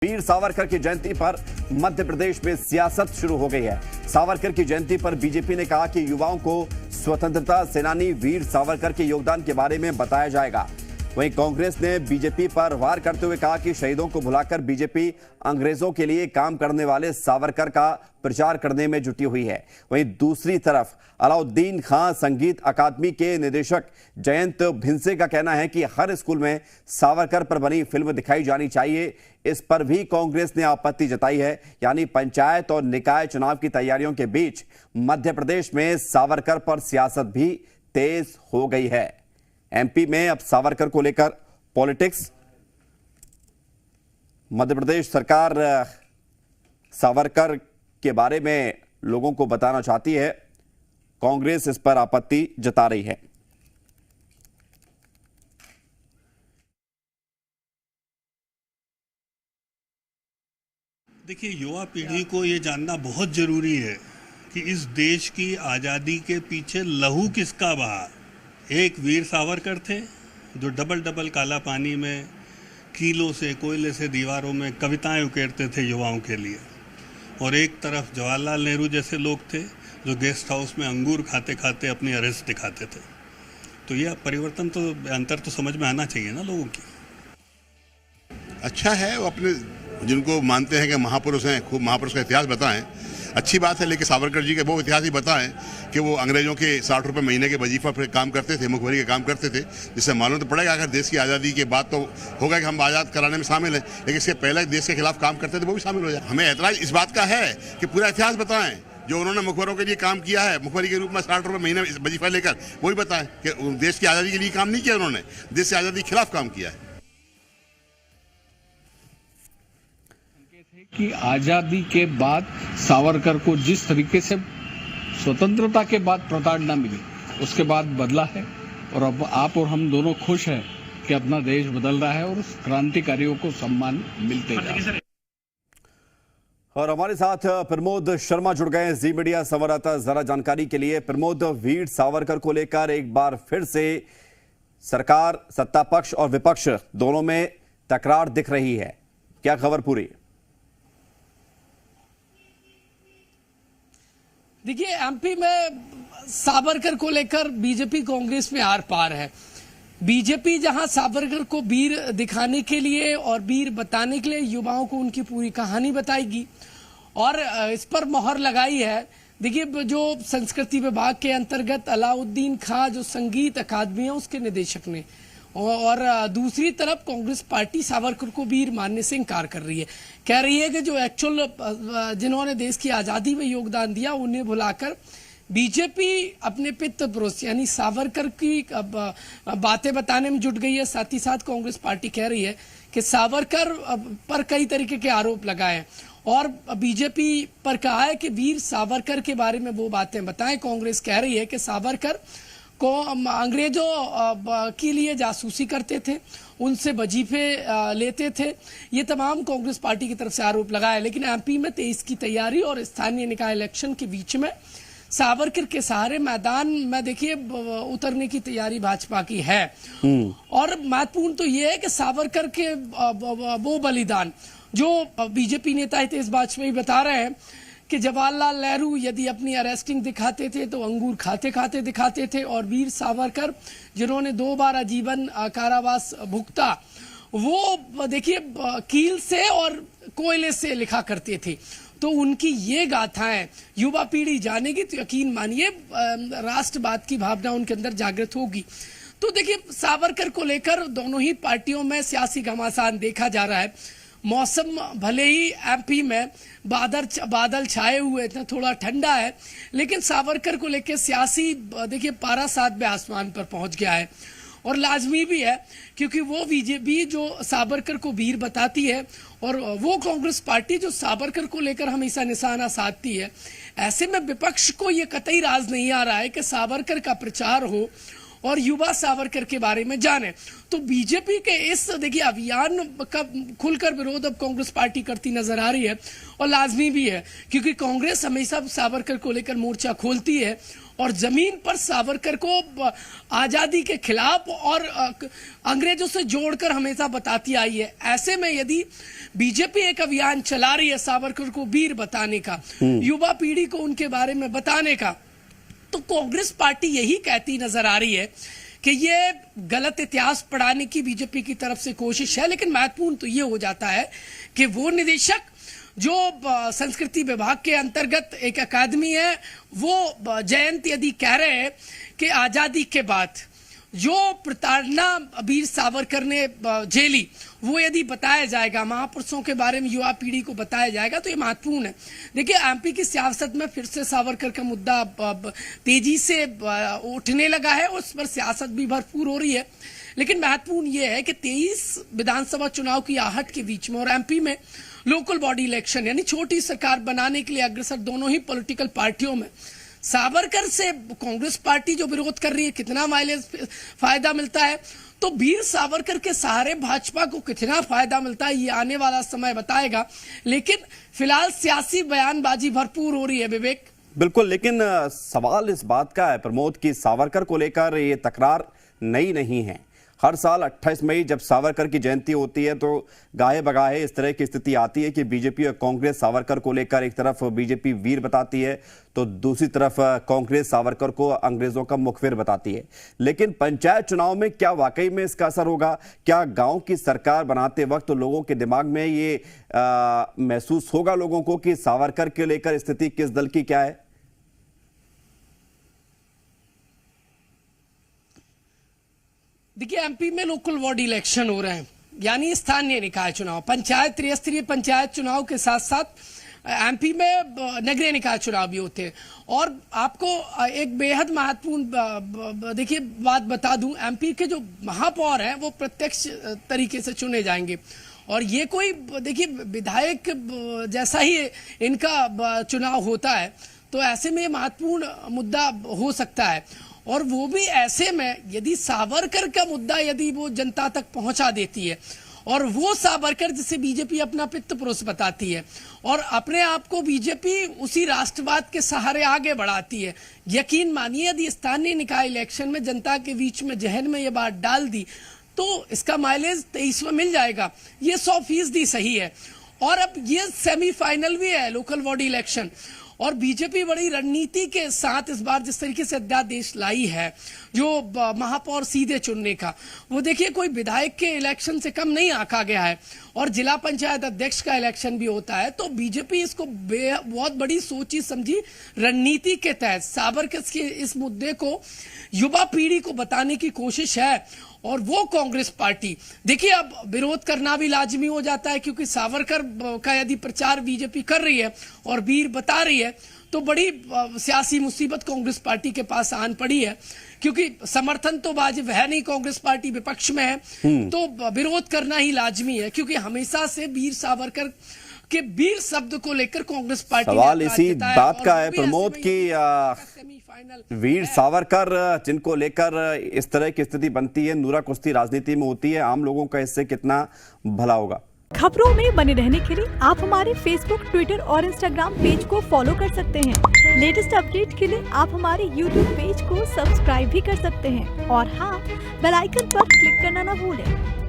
वीर सावरकर की जयंती पर मध्य प्रदेश में सियासत शुरू हो गई है। सावरकर की जयंती पर बीजेपी ने कहा कि युवाओं को स्वतंत्रता सेनानी वीर सावरकर के योगदान के बारे में बताया जाएगा। वहीं कांग्रेस ने बीजेपी पर वार करते हुए कहा कि शहीदों को भुलाकर बीजेपी अंग्रेजों के लिए काम करने वाले सावरकर का प्रचार करने में जुटी हुई है। वहीं दूसरी तरफ अलाउद्दीन खां संगीत अकादमी के निदेशक जयंत भिंसे का कहना है कि हर स्कूल में सावरकर पर बनी फिल्म दिखाई जानी चाहिए। इस पर भी कांग्रेस ने आपत्ति जताई है। यानी पंचायत और निकाय चुनाव की तैयारियों के बीच मध्य प्रदेश में सावरकर पर सियासत भी तेज हो गई है। एमपी में अब सावरकर को लेकर पॉलिटिक्स। मध्य प्रदेश सरकार सावरकर के बारे में लोगों को बताना चाहती है। कांग्रेस इस पर आपत्ति जता रही है। देखिए, युवा पीढ़ी को ये जानना बहुत जरूरी है कि इस देश की आज़ादी के पीछे लहू किसका बहा। एक वीर सावरकर थे जो डबल डबल काला पानी में कीलों से कोयले से दीवारों में कविताएं उकेरते थे युवाओं के लिए, और एक तरफ जवाहरलाल नेहरू जैसे लोग थे जो गेस्ट हाउस में अंगूर खाते खाते अपनी अरेस्ट दिखाते थे। तो यह परिवर्तन तो अंतर तो समझ में आना चाहिए ना लोगों की। अच्छा है वो अपने जिनको मानते हैं कि महापुरुष हैं, खूब महापुरुष का इतिहास बताएं, अच्छी बात है। लेकिन सावरकर जी के वो इतिहास ही बताएं कि वो अंग्रेजों के 60 रुपये महीने के वजीफा पर काम करते थे, मुखबरी के काम करते थे, जिससे मालूम तो पड़ेगा अगर देश की आज़ादी के बाद तो होगा कि हम आज़ाद कराने में शामिल हैं, लेकिन इसके पहले देश के खिलाफ काम करते थे वो भी शामिल हो जाए। हमें ऐतराज़ इस बात का है कि पूरा इतिहास बताएं, जो उन्होंने मुखबरों के लिए काम किया है, मुखबरी के रूप में 60 रुपये महीने वजीफा लेकर, वही बताएं कि देश की आज़ादी के लिए काम नहीं किया उन्होंने, देश की आज़ादी के खिलाफ काम किया है। कि आजादी के बाद सावरकर को जिस तरीके से स्वतंत्रता के बाद प्रताड़ना मिली, उसके बाद बदला है, और अब आप और हम दोनों खुश हैं कि अपना देश बदल रहा है और क्रांतिकारियों को सम्मान मिलते हैं। और हमारे साथ प्रमोद शर्मा जुड़ गए हैं, जी मीडिया संवाददाता। जरा जानकारी के लिए प्रमोद, वीर सावरकर को लेकर एक बार फिर से सरकार, सत्ता पक्ष और विपक्ष दोनों में तकरार दिख रही है, क्या खबर पूरी? देखिए, एमपी में सावरकर को लेकर बीजेपी कांग्रेस में आर पार है। बीजेपी जहां सावरकर को वीर दिखाने के लिए और वीर बताने के लिए युवाओं को उनकी पूरी कहानी बताएगी और इस पर मोहर लगाई है। देखिए, जो संस्कृति विभाग के अंतर्गत अलाउद्दीन खां जो संगीत अकादमी है उसके निदेशक ने, और दूसरी तरफ कांग्रेस पार्टी सावरकर को वीर मानने से इनकार कर रही है। कह रही है कि जो एक्चुअल जिन्होंने देश की आज़ादी में योगदान दिया उन्हें भुलाकर बीजेपी अपने पितृ पुरुष यानी सावरकर की बातें बताने में जुट गई है। साथ ही साथ कांग्रेस पार्टी कह रही है कि सावरकर पर कई तरीके के आरोप लगाए हैं और बीजेपी पर कहा है कि वीर सावरकर के बारे में वो बातें बताएं। कांग्रेस कह रही है कि सावरकर को अंग्रेजों के लिए जासूसी करते थे, उनसे वजीफे लेते थे। ये तमाम कांग्रेस पार्टी की तरफ से आरोप लगाए। लेकिन एमपी में 23 की तैयारी और स्थानीय निकाय इलेक्शन के बीच में सावरकर के सहारे मैदान में देखिए उतरने की तैयारी भाजपा की है। और महत्वपूर्ण तो ये है कि सावरकर के वो बलिदान जो बीजेपी नेता हितेश वाजपेयी बता रहे हैं कि जवाहरलाल नेहरू यदि अपनी अरेस्टिंग दिखाते थे तो अंगूर खाते खाते दिखाते थे, और वीर सावरकर जिन्होंने 2 बार आजीवन कारावास भुगता, वो देखिए कील से और कोयले से लिखा करते थे। तो उनकी ये गाथाएं युवा पीढ़ी जानेगी तो यकीन मानिए राष्ट्रवाद की भावना उनके अंदर जागृत होगी। तो देखिए, सावरकर को लेकर दोनों ही पार्टियों में सियासी घमासान देखा जा रहा है। मौसम भले ही एमपी में बादल छाए हुए थे, थोड़ा ठंडा है, लेकिन सावरकर को लेकर सियासी देखिए पारा 7वें आसमान पर पहुंच गया है। और लाजमी भी है क्योंकि वो बीजेपी जो सावरकर को वीर बताती है और वो कांग्रेस पार्टी जो सावरकर को लेकर हमेशा निशाना साधती है। ऐसे में विपक्ष को ये कतई राज नहीं आ रहा है कि सावरकर का प्रचार हो और युवा सावरकर के बारे में जाने। तो बीजेपी के इस देखिए अभियान का खुलकर विरोध अब कांग्रेस पार्टी करती नजर आ रही है और लाजमी भी है, क्योंकि कांग्रेस हमेशा सावरकर को लेकर मोर्चा खोलती है और जमीन पर सावरकर को आजादी के खिलाफ और अंग्रेजों से जोड़कर हमेशा बताती आई है। ऐसे में यदि बीजेपी एक अभियान चला रही है सावरकर को वीर बताने का, युवा पीढ़ी को उनके बारे में बताने का, तो कांग्रेस पार्टी यही कहती नजर आ रही है कि ये गलत इतिहास पढ़ाने की बीजेपी की तरफ से कोशिश है। लेकिन महत्वपूर्ण तो ये हो जाता है कि वो निदेशक जो संस्कृति विभाग के अंतर्गत एक अकादमी है, वो जयंत यदि कह रहे हैं कि आजादी के बाद जो प्रताड़ना वीर सावरकर ने झेली वो यदि बताया जाएगा, महापुरुषों के बारे में युवा पीढ़ी को बताया जाएगा, तो ये महत्वपूर्ण है। देखिए एमपी की सियासत में फिर से सावरकर का मुद्दा तेजी से उठने लगा है और उस पर सियासत भी भरपूर हो रही है। लेकिन महत्वपूर्ण यह है कि 23 विधानसभा चुनाव की आहट के बीच में और एमपी में लोकल बॉडी इलेक्शन यानी छोटी सरकार बनाने के लिए अग्रसर दोनों ही पॉलिटिकल पार्टियों में सावरकर से कांग्रेस पार्टी जो विरोध कर रही है, कितना माइलेज फायदा मिलता है, तो वीर सावरकर के सहारे भाजपा को कितना फायदा मिलता है, ये आने वाला समय बताएगा। लेकिन फिलहाल सियासी बयानबाजी भरपूर हो रही है विवेक। बिल्कुल, लेकिन सवाल इस बात का है प्रमोद की सावरकर को लेकर ये तकरार नई नहीं है। हर साल 28 मई जब सावरकर की जयंती होती है तो गाहे बगाहे इस तरह की स्थिति आती है कि बीजेपी और कांग्रेस सावरकर को लेकर एक तरफ बीजेपी वीर बताती है तो दूसरी तरफ कांग्रेस सावरकर को अंग्रेजों का मुखबिर बताती है। लेकिन पंचायत चुनाव में क्या वाकई में इसका असर होगा? क्या गांव की सरकार बनाते वक्त लोगों के दिमाग में ये महसूस होगा लोगों को कि सावरकर के लेकर स्थिति किस दल की क्या है? देखिए एमपी में लोकल बॉडी इलेक्शन हो रहे हैं, यानी स्थानीय निकाय चुनाव, पंचायत त्रिस्तरीय पंचायत चुनाव के साथ साथ एमपी में नगरीय निकाय चुनाव भी होते हैं। और आपको एक बेहद महत्वपूर्ण देखिए बात बता दूं, एमपी के जो महापौर हैं वो प्रत्यक्ष तरीके से चुने जाएंगे और ये कोई देखिए विधायक जैसा ही इनका चुनाव होता है। तो ऐसे में महत्वपूर्ण मुद्दा हो सकता है और वो भी ऐसे में यदि सावरकर का मुद्दा यदि वो जनता तक पहुंचा देती है और वो सावरकर जिसे बीजेपी अपना पित्त पुरुष बताती है और अपने आप को बीजेपी उसी राष्ट्रवाद के सहारे आगे बढ़ाती है, यकीन मानिए यदि स्थानीय निकाय इलेक्शन में जनता के बीच में जहन में ये बात डाल दी तो इसका माइलेज 23 में मिल जाएगा। ये 100% सही है। और अब ये सेमीफाइनल भी है लोकल बॉडी इलेक्शन और बीजेपी बड़ी रणनीति के साथ इस बार जिस तरीके से अध्यादेश लाई है जो महापौर सीधे चुनने का, वो देखिए कोई विधायक के इलेक्शन से कम नहीं आंका गया है और जिला पंचायत अध्यक्ष का इलेक्शन भी होता है। तो बीजेपी इसको बहुत बड़ी सोची समझी रणनीति के तहत सावरकर के इस मुद्दे को युवा पीढ़ी को बताने की कोशिश है और वो कांग्रेस पार्टी देखिए अब विरोध करना भी लाजमी हो जाता है, क्योंकि सावरकर का यदि प्रचार बीजेपी कर रही है और वीर बता रही है तो बड़ी सियासी मुसीबत कांग्रेस पार्टी के पास आन पड़ी है, क्योंकि समर्थन तो वाजिब है नहीं, कांग्रेस पार्टी विपक्ष में है तो विरोध करना ही लाजमी है, क्योंकि हमेशा से वीर सावरकर के वीर शब्द को लेकर कांग्रेस पार्टी सवाल इसी बात का है प्रमोद की वीर सावरकर जिनको लेकर इस तरह की स्थिति बनती है, नूरा कुश्ती राजनीति में होती है, आम लोगों का इससे कितना भला होगा। खबरों में बने रहने के लिए आप हमारे फेसबुक, ट्विटर और इंस्टाग्राम पेज को फॉलो कर सकते हैं। लेटेस्ट अपडेट के लिए आप हमारे यूट्यूब पेज को सब्सक्राइब भी कर सकते हैं और हाँ, बेल आइकन पर क्लिक करना ना भूलें।